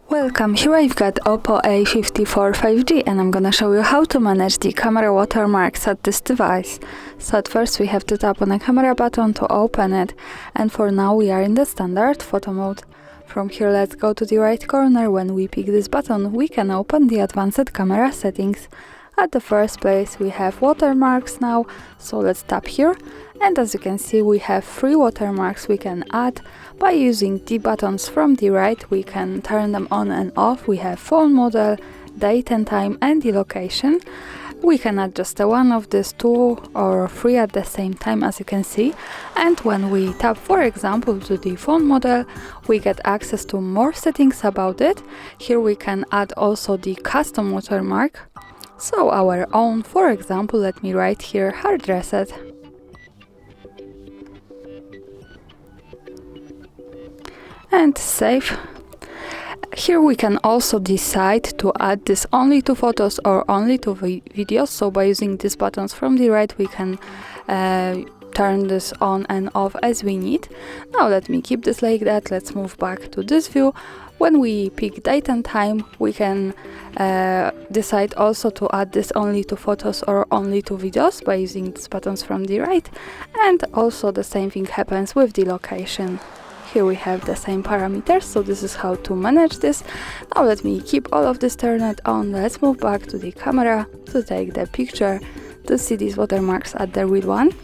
Welcome, here I've got Oppo A54 5G and I'm gonna show you how to manage the camera watermarks at this device. So at first we have to tap on the camera button to open it, and for now we are in the standard photo mode. From here let's go to the right corner. When we pick this button we can open the advanced camera settings. At the first place we have watermarks now, so let's tap here, and as you can see we have 3 watermarks we can add. By using the buttons from the right we can turn them on and off. We have phone model, date and time, and the location. We can add just one of these 2 or 3 at the same time, as you can see, and when we tap for example to the phone model we get access to more settings about it. Here we can add also the custom watermark, so our own. For example, let me write here hard reset. And save. Here we can also decide to add this only to photos or only to videos, so by using these buttons from the right we can turn this on and off as we need. Now let me keep this like that. Let's move back to this view. When we pick date and time we can decide also to add this only to photos or only to videos by using these buttons from the right, and also the same thing happens with the location. Here we have the same parameters, so this is how to manage this. Now let me keep all of this turned on. Let's move back to the camera to take the picture to see these watermarks at the real one.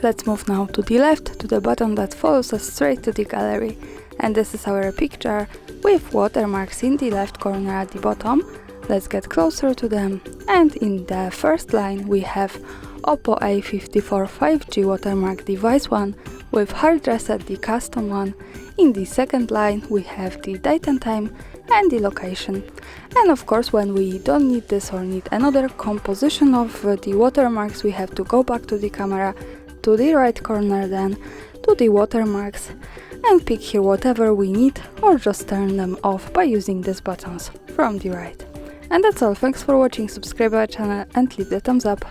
Let's move now to the left to the button that follows us straight to the gallery, and this is our picture with watermarks in the left corner at the bottom. Let's get closer to them, and in the first line we have Oppo A54 5G watermark device 1 with hard reset, the custom one. In the second line we have the date and time and the location. And of course when we don't need this or need another composition of the watermarks we have to go back to the camera, to the right corner, then to the watermarks, and pick here whatever we need or just turn them off by using these buttons from the right. And that's all. Thanks for watching, subscribe our channel and leave the thumbs up.